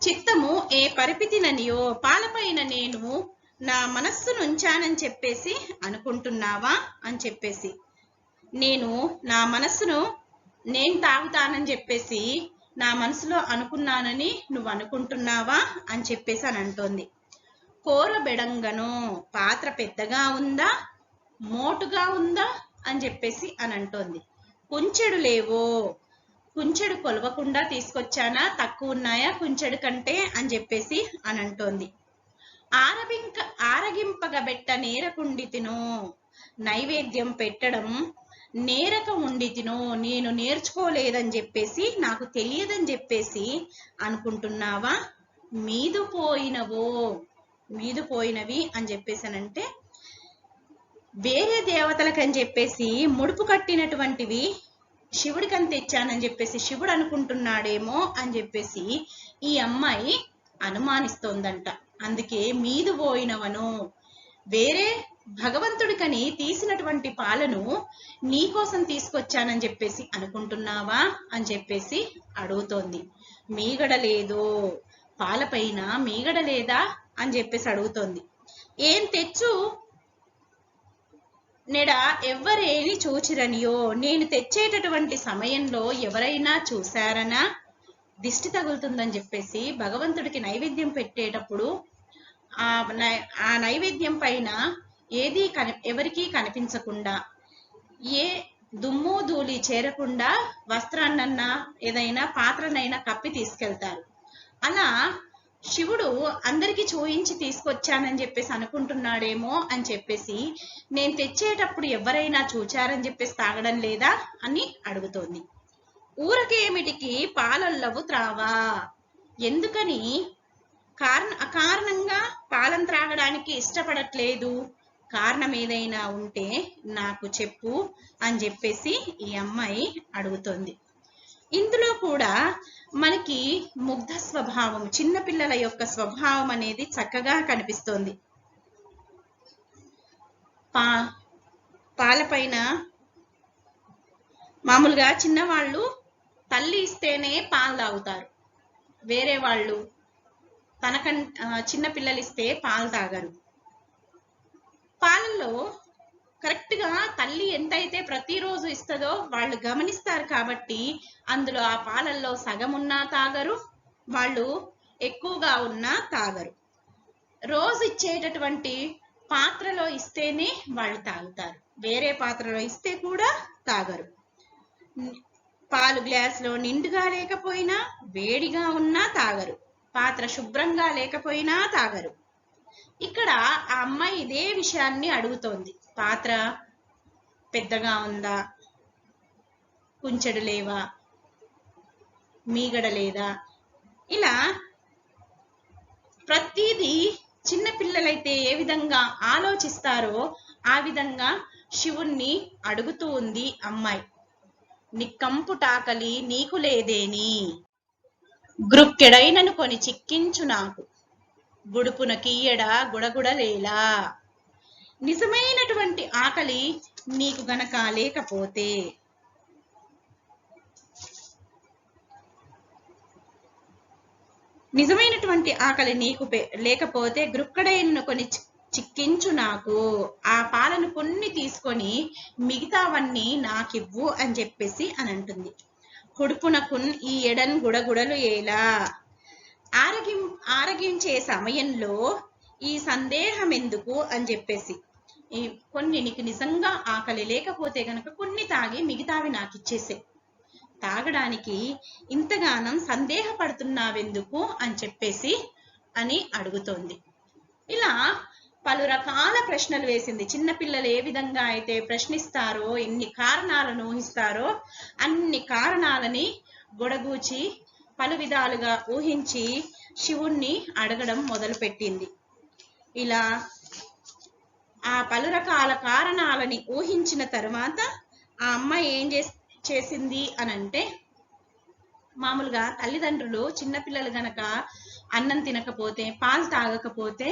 చిత్తము ఏ పరిపితిననియో, పాలపైన నేను నా మనస్సును ఉంచానని చెప్పేసి అనుకుంటున్నావా అని చెప్పేసి, నేను నా మనస్సును నేను తాగుతానని చెప్పేసి నా మనసులో అనుకున్నానని నువ్వు అనుకుంటున్నావా అని చెప్పేసి అని అంటోంది. కోరబెడంగను, పాత్ర పెద్దగా ఉందా మోటుగా ఉందా అని చెప్పేసి అని అంటోంది. కుంచెడు లేవో, కుంచెడు కొలవకుండా తీసుకొచ్చానా, తక్కువ ఉన్నాయా కుంచెడు కంటే అని చెప్పేసి అని అంటోంది. ఆరగింపగబెట్ట నేరకుండితినో, నైవేద్యం పెట్టడం నేరక ఉండితినో, నేను నేర్చుకోలేదని చెప్పేసి నాకు తెలియదని చెప్పేసి అనుకుంటున్నావా. మీదు పోయినవో, మీదు పోయినవి అని చెప్పేసానంటే వేరే దేవతలకని చెప్పేసి ముడుపు కట్టినటువంటివి శివుడికని తెచ్చానని చెప్పేసి శివుడు అనుకుంటున్నాడేమో అని చెప్పేసి ఈ అమ్మాయి అనుమానిస్తోందంట. అందుకే మీదు పోయినవను, వేరే భగవంతుడికని తీసినటువంటి పాలను నీకోసం తీసుకొచ్చానని చెప్పేసి అనుకుంటున్నావా అని చెప్పేసి అడుగుతోంది. మీగడలేదో, పాలపైన మీగడలేదా అని చెప్పేసి అడుగుతోంది. ఏం తెచ్చు నెడ ఎవ్వరేని చూచిరనియో, నేను తెచ్చేటటువంటి సమయంలో ఎవరైనా చూశారనా, దిష్టి తగులుతుందని చెప్పేసి భగవంతుడికి నైవేద్యం పెట్టేటప్పుడు ఆ నైవేద్యం పైన ఏది ఎవరికీ కనిపించకుండా, ఏ దుమ్ము ధూళి చేరకుండా వస్త్రాన్నన్నా ఏదైనా పాత్రనైనా కప్పి తీసుకెళ్తారు. అలా శివుడు అందరికి చూయించి తీసుకొచ్చానని చెప్పేసి అనుకుంటున్నాడేమో అని చెప్పేసి నేను తెచ్చేటప్పుడు ఎవరైనా చూచారని చెప్పేసి తాగడం లేదా అని అడుగుతోంది. ఊరకేమిటికి పాలొల్లవు త్రావా, ఎందుకని అకారణంగా పాలను త్రాగడానికి ఇష్టపడట్లేదు, కారణం ఏదైనా ఉంటే నాకు చెప్పు అని చెప్పేసి ఈ అమ్మాయి అడుగుతోంది. ఇందులో కూడా మనకి ముగ్ధ స్వభావం, చిన్నపిల్లల యొక్క స్వభావం అనేది చక్కగా కనిపిస్తోంది. పాలపైన మామూలుగా చిన్నవాళ్ళు తల్లి ఇస్తేనే పాలు తాగుతారు, వేరే వాళ్ళు చిన్న పిల్లలు ఇస్తే పాలు తాగరు. పాలల్లో కరెక్ట్ గా తల్లి ఎంతైతే ప్రతిరోజు ఇస్తుందో వాళ్ళు గమనిస్తారు కాబట్టి అందులో ఆ పాలల్లో సగం ఉన్నా తాగరు, వాళ్ళు ఎక్కువగా ఉన్నా తాగరు. రోజు ఇచ్చేటటువంటి పాత్రలో ఇస్తేనే వాళ్ళు తాగుతారు, వేరే పాత్రలో ఇస్తే కూడా తాగరు. పాలు గ్లాసులో నిండుగా లేకపోయినా వేడిగా ఉన్నా తాగరు, పాత్ర శుభ్రంగా లేకపోయినా తాగరు. ఇక్కడ ఆ అమ్మాయి ఇదే విషయాన్ని అడుగుతోంది. పాత్ర పెద్దగా ఉందా, కుంచెడు లేవా, మీగడ లేదా, ఇలా ప్రతిదీ చిన్న పిల్లలైతే ఏ విధంగా ఆలోచిస్తారో ఆ విధంగా శివుణ్ణి అడుగుతూ ఉంది అమ్మాయి. నిక్కంపుటాకలి నీకు లేదేని, గ్రుక్కెడైనను కొని చిక్కించు నాకు, గుడుపున కీయడ గుడగుడలేలా. నిజమైనటువంటి ఆకలి నీకు గనక లేకపోతే, నిజమైనటువంటి ఆకలి నీకు లేకపోతే గ్రుక్కడైన కొన్ని చిక్కించు నాకు, ఆ పాలను కొన్ని తీసుకొని మిగతావన్నీ నాకివ్వు అని చెప్పేసి అని అంటుంది. కుడుపునకున్ ఈ ఎడన్ గుడగుడలు ఏలా, ఆరగించే సమయంలో ఈ సందేహం ఎందుకు అని చెప్పేసి, కొన్ని నీకు నిజంగా ఆకలి లేకపోతే గనక కొన్ని తాగి మిగతావి నాకు ఇచ్చేసే, తాగడానికి ఇంతగానం సందేహపడుతున్నావెందుకు అని చెప్పేసి అని అడుగుతోంది. ఇలా పలు రకాల ప్రశ్నలు వేసింది. చిన్నపిల్లలు ఏ విధంగా అయితే ప్రశ్నిస్తారో, ఎన్ని కారణాలను ఊహిస్తారో అన్ని కారణాలని గొడగూచి పలు విధాలుగా ఊహించి శివుణ్ణి అడగడం మొదలుపెట్టింది. ఇలా ఆ పలు రకాల కారణాలని ఊహించిన తర్వాత ఆ అమ్మాయి ఏం చేసింది అనంటే, మామూలుగా తల్లిదండ్రులు చిన్నపిల్లలు గనక అన్నం తినకపోతే, పాలు తాగకపోతే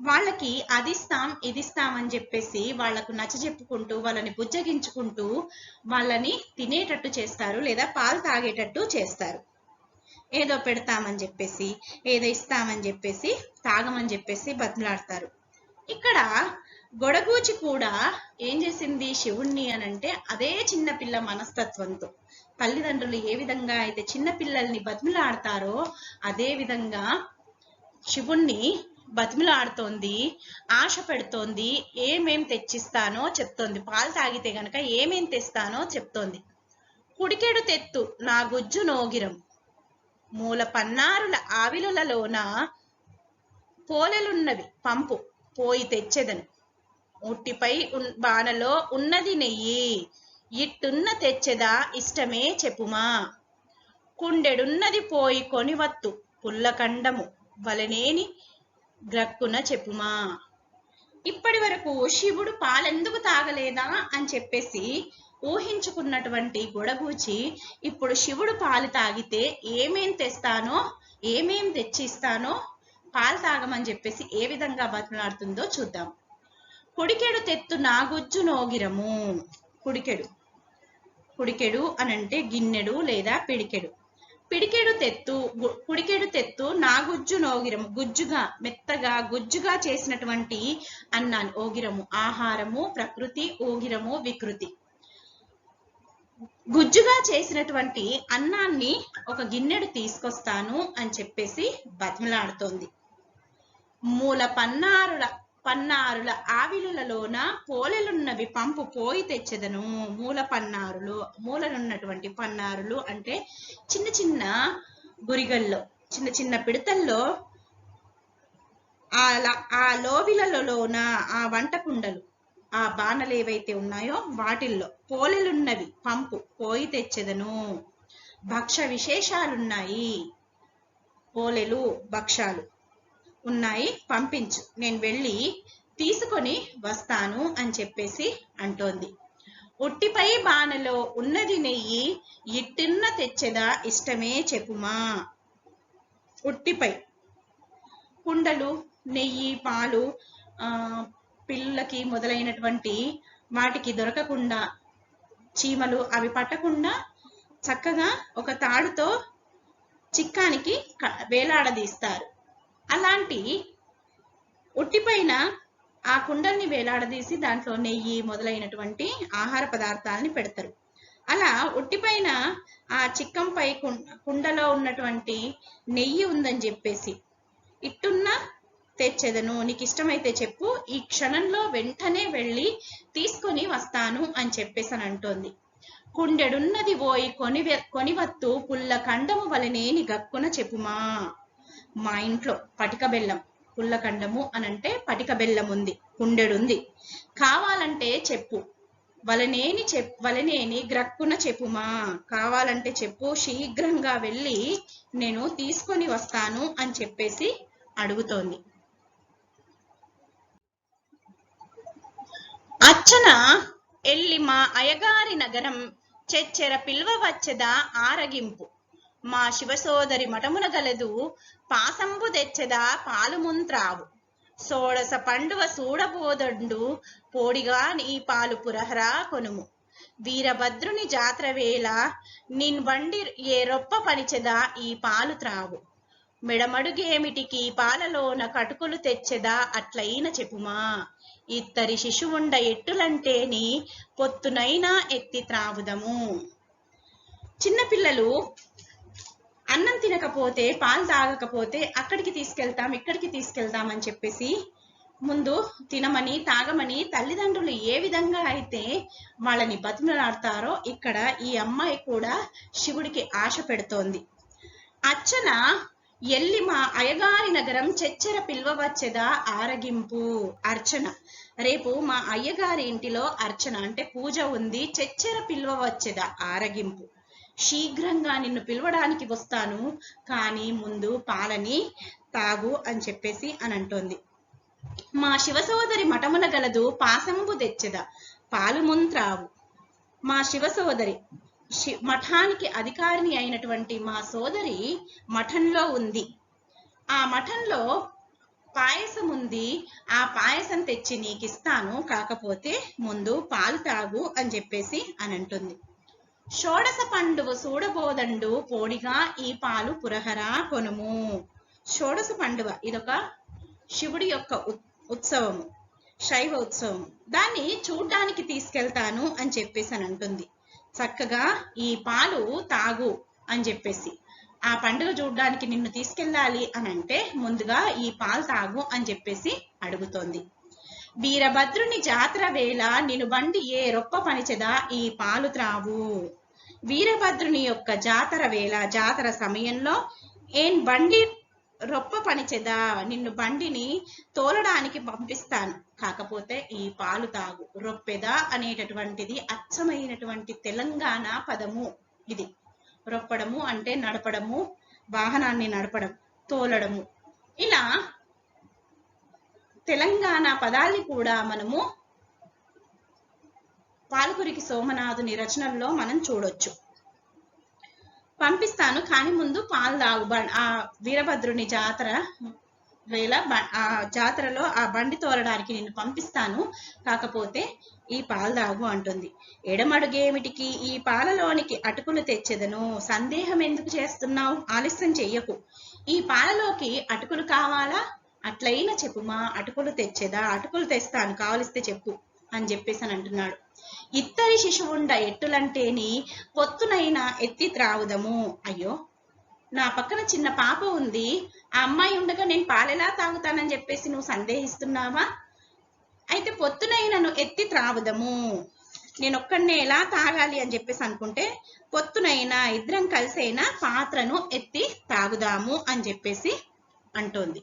వాళ్ళకి అదిస్తాం ఇదిస్తాం అని చెప్పేసి వాళ్లకు నచ్చజెప్పుకుంటూ వాళ్ళని బుజ్జగించుకుంటూ వాళ్ళని తినేటట్టు చేస్తారు, లేదా పాలు తాగేటట్టు చేస్తారు. ఏదో పెడతామని చెప్పేసి, ఏదో ఇస్తామని చెప్పేసి, తాగమని చెప్పేసి బతిలాడతారు. ఇక్కడ గొడగూచి కూడా ఏం చేసింది శివుణ్ణి అనంటే, అదే చిన్నపిల్ల మనస్తత్వంతో తల్లిదండ్రులు ఏ విధంగా అయితే చిన్నపిల్లల్ని బతిమిలాడతారో అదే విధంగా శివుణ్ణి బతిమిలాడుతోంది, ఆశ పెడుతోంది. ఏమేం తెచ్చిస్తానో చెప్తోంది. పాలు తాగితే గనక ఏమేం తెస్తానో చెప్తోంది. కుడికెడు తెత్తు నా గుజ్జు నోగిరం, మూల పన్నారుల ఆవిలులలోన పోలెలున్నవి పంపు పోయి తెచ్చెదను, ఉట్టిపై బాణలో ఉన్నది నెయ్యి, ఇట్టున్న తెచ్చెదా ఇష్టమే చెప్పుమా, కుండెడున్నది పోయి కొనివత్తు పుల్లకండము వలనేని గ్రక్కున చెప్పుమా. ఇప్పటి వరకు శివుడు పాలెందుకు తాగలేదా అని చెప్పేసి ఊహించుకున్నటువంటి గొడగూచి ఇప్పుడు శివుడు పాలు తాగితే ఏమేం తెస్తానో, ఏమేం తెచ్చిస్తానో, పాలు తాగమని చెప్పేసి ఏ విధంగా బతిలాడుతుందో చూద్దాం. కుడికెడు తెత్తు నాగుజ్జు నోగిరము. కుడికెడు, కుడికెడు అనంటే గిన్నెడు లేదా పిడికెడు. పిడికెడు తెత్తు, కుడికెడు తెత్తు నాగుజ్జు నోగిరము, గుజ్జుగా మెత్తగా గుజ్జుగా చేసినటువంటి అన్నాన్ని. ఓగిరము ఆహారము, ప్రకృతి, ఓగిరము వికృతి. గుజ్జుగా చేసినటువంటి అన్నాన్ని ఒక గిన్నెడు తీసుకొస్తాను అని చెప్పేసి బతిమలాడుతోంది. మూల పన్నారుల ఆవిలులలోన పోలెలున్నవి పంపు పోయి తెచ్చెదను. మూల పన్నారులు, మూలనున్నటువంటి పన్నారులు అంటే చిన్న చిన్న గురిగల్లో, చిన్న చిన్న పిడతల్లో, ఆ లోవిలలోన ఆ వంట కుండలు, ఆ బాణలు ఏవైతే ఉన్నాయో వాటిల్లో పోలెలున్నవి పంపు పోయి తెచ్చెదను. భక్ష విశేషాలున్నాయి, పోలెలు భక్షాలు ఉన్నాయి, పంపించు, నేను వెళ్ళి తీసుకొని వస్తాను అని చెప్పేసి అంటోంది. ఉట్టిపై బాణలో ఉన్నది నెయ్యి, ఇట్టున్న తెచ్చెదా ఇష్టమే చెప్పుమా. ఉట్టిపై కుండలు, నెయ్యి, పాలు పిల్లలకి మొదలైనటువంటి వాటికి దొరకకుండా, చీమలు అవి పట్టకుండా చక్కగా ఒక తాడుతో చిక్కానికి వేలాడదీస్తారు. అలాంటి ఉట్టిపైన ఆ కుండల్ని వేలాడదీసి దాంట్లో నెయ్యి మొదలైనటువంటి ఆహార పదార్థాలని పెడతారు. అలా ఉట్టిపైన ఆ చిక్కంపై కుండలో ఉన్నటువంటి నెయ్యి ఉందని చెప్పేసి, ఇట్టున్న తెచ్చెదను, నీకు ఇష్టమైతే చెప్పు, ఈ క్షణంలో వెంటనే వెళ్ళి తీసుకొని వస్తాను అని చెప్పేసి అని అంటోంది. కుండెడున్నది పోయి కొనివత్తు పుల్ల కండము వలనేని గక్కున చెప్పుమా. మా ఇంట్లో పటిక బెల్లం, పుల్లకండము అనంటే పటిక బెల్లం ఉంది, కుండెడుంది, కావాలంటే చెప్పు, వలనేని గ్రక్కున చెప్పుమా, కావాలంటే చెప్పు, శీఘ్రంగా వెళ్ళి నేను తీసుకొని వస్తాను అని చెప్పేసి అడుగుతోంది. అచ్చన ఎల్లి మా అయ్యగారి నగరం చెచ్చెర పిల్వ వచ్చెదా ఆరగింపు, మా శివసోదరి మఠమున గలదు పాసంబు తెచ్చెదా పాలుముంత్రావు, సోడస పండువ సూడబోదండు పోడిగా నీ పాలు పురహరా కొనుము, వీరభద్రుని జాత్ర వేళ నిన్ బండి ఏ రొప్ప పనిచెదా ఈ పాలు త్రావు, మెడమడుగేమిటికి పాలలోన కటుకులు తెచ్చెదా అట్లయిన చెప్పుమా, ఇత్తరి శిశువుండ ఎట్టులంటేని పొత్తునైనా ఎత్తి త్రావుదము. చిన్నపిల్లలు అన్నం తినకపోతే, పాలు తాగకపోతే అక్కడికి తీసుకెళ్తాం, ఇక్కడికి తీసుకెళ్తాం అని చెప్పేసి ముందు తినమని తాగమని తల్లిదండ్రులు ఏ విధంగా అయితే వాళ్ళని బతిమలాడతారో ఇక్కడ ఈ అమ్మాయి కూడా శివుడికి ఆశ పెడుతోంది. అర్చన ఎల్లి మా అయ్యగారి నగరం చెచ్చెర పిల్వవచ్చెదా ఆరగింపు. అర్చన రేపు మా అయ్యగారి ఇంటిలో అర్చన అంటే పూజ ఉంది, చెచ్చెర పిల్వవచ్చెదా ఆరగింపు. శీఘ్రంగా నిన్ను పిలవడానికి వస్తాను, కానీ ముందు పాలని తాగు అని చెప్పేసి అని అంటోంది. మా శివసోదరి మఠమున గలదు పాసంబు తెచ్చెద పాలు ముంత్రావు. మా శివసోదరి మఠానికి అధికారిని అయినటువంటి మా సోదరి మఠంలో ఉంది, ఆ మఠంలో పాయసం ఉంది, ఆ పాయసం తెచ్చి నీకిస్తాను, కాకపోతే ముందు పాలు తాగు అని చెప్పేసి అని అంటుంది. షోడశ పండువ చూడబోదండు పోడిగా ఈ పాలు పురహరా కొనుము. షోడశ పండువ ఇదొక శివుడి యొక్క ఉత్సవము, శైవ ఉత్సవం. దాన్ని చూడ్డానికి తీసుకెళ్తాను అని చెప్పేసి అని అంటుంది. చక్కగా ఈ పాలు తాగు అని చెప్పేసి, ఆ పండుగ చూడ్డానికి నిన్ను తీసుకెళ్ళాలి అని అంటే ముందుగా ఈ పాలు తాగు అని చెప్పేసి అడుగుతోంది. వీరభద్రుని జాతర వేళ నిన్ను బండి ఏ రొప్ప పనిచెదా ఈ పాలు త్రావు. వీరభద్రుని యొక్క జాతర వేళ, జాతర సమయంలో ఏం బండి రొప్ప పనిచెదా, నిన్ను బండిని తోలడానికి పంపిస్తాను, కాకపోతే ఈ పాలు తాగు. రొప్పెదా అనేటటువంటిది అచ్చమైనటువంటి తెలంగాణ పదము. ఇది రొప్పడము అంటే నడపడము, వాహనాన్ని నడపడం, తోలడము. ఇలా తెలంగాణ పదాల్ని కూడా మనము పాల్కురికి సోమనాథుని రచనల్లో మనం చూడొచ్చు. పంపిస్తాను, కానీ ముందు పాలు తాగు. ఆ వీరభద్రుని జాతర వేళ ఆ జాతరలో ఆ బండి తోలడానికి నిన్ను పంపిస్తాను, కాకపోతే ఈ పాలు తాగు అంటుంది. ఎడమడుగేమిటికి ఈ పాలలోనికి అటుకులు తెచ్చెదను. సందేహం ఎందుకు చేస్తున్నావు, ఆలస్యం చెయ్యకు. ఈ పాలలోకి అటుకులు కావాలా, అట్లయినా చెప్పుమా, అటుకులు తెచ్చేదా, అటుకులు తెస్తాను, కావలిస్తే చెప్పు అని చెప్పేసి అని అంటున్నాడు. ఇత్తరి శిశువుండ ఎట్టులంటేని పొత్తునైనా ఎత్తి త్రావుదము. అయ్యో, నా పక్కన చిన్న పాప ఉంది, ఆ అమ్మాయి ఉండగా నేను పాలెలా తాగుతానని చెప్పేసి నువ్వు సందేహిస్తున్నావా? అయితే పొత్తునైనను ఎత్తి త్రావుదము. నేను ఒక్కడినే ఎలా తాగాలి అని చెప్పేసి అనుకుంటే పొత్తునైనా ఇద్దరం కలిసైనా పాత్రను ఎత్తి తాగుదాము అని చెప్పేసి అంటోంది.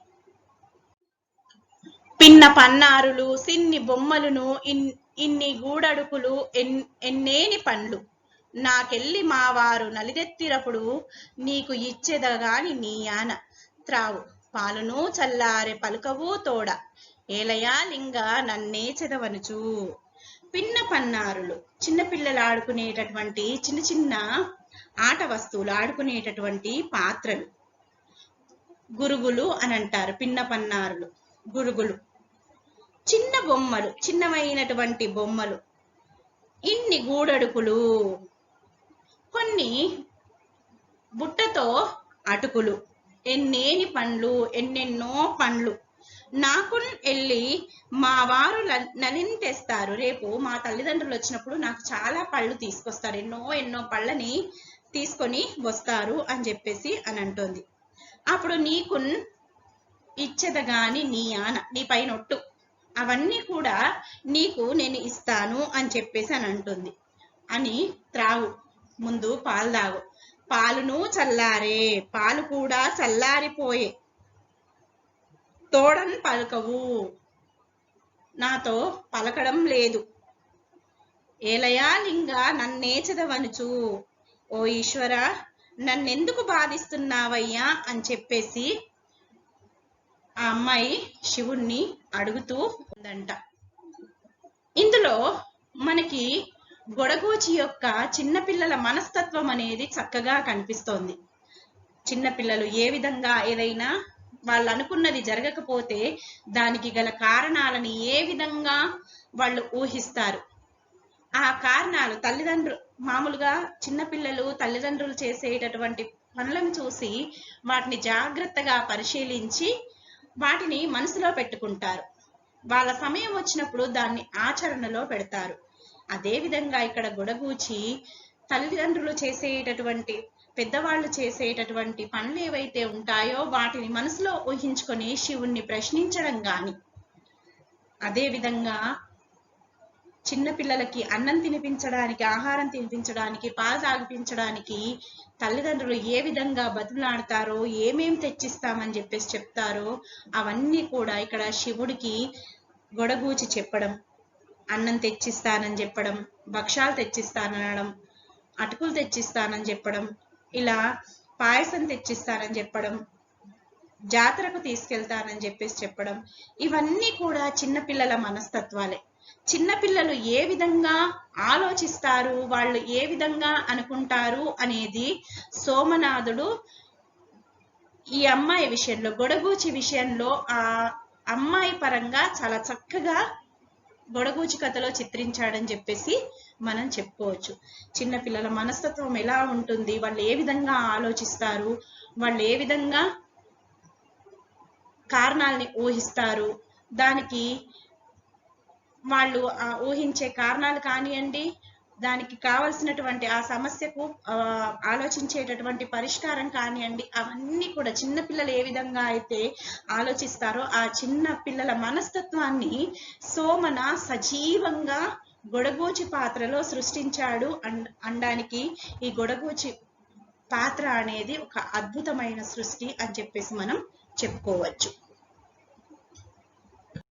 పిన్న పన్నారులు సిన్ని బొమ్మలును ఇన్ని గూడడుకులు ఎన్నేని పండ్లు నాకెళ్ళి మావారు నలిదెత్తిరప్పుడు నీకు ఇచ్చేదగాని నీయాన త్రావు పాలును చల్లారె పలుకవు తోడ ఏలయా లింగ నన్నే చెదవనుచు. పిన్న పన్నారులు చిన్నపిల్లలు ఆడుకునేటటువంటి చిన్న చిన్న ఆట వస్తువులు, ఆడుకునేటటువంటి పాత్రలు గురుగులు అని అంటారు. పిన్న పన్నారులు గురుగులు. చిన్న బొమ్మలు, చిన్నమైనటువంటి బొమ్మలు, ఇన్ని గూడడుకులు, కొన్ని బుట్టతో అటుకులు, ఎన్నేని పండ్లు, ఎన్నెన్నో పండ్లు. నాకు వెళ్ళి మా వారు నలిని తెస్తారు, రేపు మా తల్లిదండ్రులు వచ్చినప్పుడు నాకు చాలా పళ్ళు తీసుకొస్తారు, ఎన్నో పళ్ళని తీసుకొని వస్తారు అని చెప్పేసి అని అంటోంది. అప్పుడు నీకు ఇచ్చేదగాని నీ ఆన, నీ పైన ఒట్టు, అవన్నీ కూడా నీకు నేను ఇస్తాను అని చెప్పేసి అని అంటుంది. అని త్రాగు, ముందు పాలు తాగు. పాలును చల్లారే, పాలు కూడా చల్లారిపోయే. తోడన్ పలకవు, నాతో పలకడం లేదు. ఏలయా లింగ నన్నే చదవనుచు. ఓ ఈశ్వర, నన్నెందుకు బాధిస్తున్నావయ్యా అని చెప్పేసి ఆ అమ్మాయి శివుణ్ణి అడుగుతూ ఉందంట. ఇందులో మనకి గొడగోచి యొక్క చిన్నపిల్లల మనస్తత్వం అనేది చక్కగా కనిపిస్తోంది. చిన్నపిల్లలు ఏ విధంగా ఏదైనా వాళ్ళు అనుకున్నది జరగకపోతే దానికి గల కారణాలని ఏ విధంగా వాళ్ళు ఊహిస్తారు. ఆ కారణాలు మామూలుగా చిన్నపిల్లలు తల్లిదండ్రులు చేసేటటువంటి పనులను చూసి వాటిని జాగ్రత్తగా పరిశీలించి వాటిని మనసులో పెట్టుకుంటారు. వాళ్ళ సమయం వచ్చినప్పుడు దాన్ని ఆచరణలో పెడతారు. అదే విధంగా ఇక్కడ గొడగూచి తల్లిదండ్రులు చేసేటటువంటి, పెద్దవాళ్ళు చేసేటటువంటి పనులు ఏవైతే ఉంటాయో వాటిని మనసులో ఊహించుకొని శివుణ్ణి ప్రశ్నించడం గాని, అదే విధంగా చిన్న పిల్లలకి అన్నం తినిపించడానికి, ఆహారం తినిపించడానికి, పాలు తాగిపించడానికి తల్లిదండ్రులు ఏ విధంగా బతులాడతారో, ఏమేం తెచ్చిస్తామని చెప్పేసి చెప్తారో అవన్నీ కూడా ఇక్కడ శివుడికి గొడగూచి చెప్పడం, అన్నం తెచ్చిస్తానని చెప్పడం, భక్షాలు తెచ్చిస్తాననడం, అటుకులు తెచ్చిస్తానని చెప్పడం, ఇలా పాయసం తెచ్చిస్తానని చెప్పడం, జాతరకు తీసుకెళ్తానని చెప్పేసి చెప్పడం, ఇవన్నీ కూడా చిన్నపిల్లల మనస్తత్వాలే. చిన్నపిల్లలు ఏ విధంగా ఆలోచిస్తారు, వాళ్ళు ఏ విధంగా అనుకుంటారు అనేది సోమనాథుడు ఈ అమ్మాయి విషయంలో, గొడగూచి విషయంలో ఆ అమ్మాయి పరంగా చాలా చక్కగా గొడగూచి కథలో చిత్రించాడని చెప్పేసి మనం చెప్పుకోవచ్చు. చిన్నపిల్లల మనస్తత్వం ఎలా ఉంటుంది, వాళ్ళు ఏ విధంగా ఆలోచిస్తారు, వాళ్ళు ఏ విధంగా కారణాలని ఊహిస్తారు, దానికి వాళ్ళు ఊహించే కారణాలు కానివ్వండి, దానికి కావలసినటువంటి ఆ సమస్యకు ఆలోచించేటటువంటి పరిష్కారం కానివ్వండి, అవన్నీ కూడా చిన్నపిల్లలు ఏ విధంగా అయితే ఆలోచిస్తారో ఆ చిన్న పిల్లల మనస్తత్వాన్ని సోమన సజీవంగా గొడగూచి పాత్రలో సృష్టించాడు అనడానికి ఈ గొడగూచి పాత్ర అనేది ఒక అద్భుతమైన సృష్టి అని చెప్పేసి మనం చెప్పుకోవచ్చు.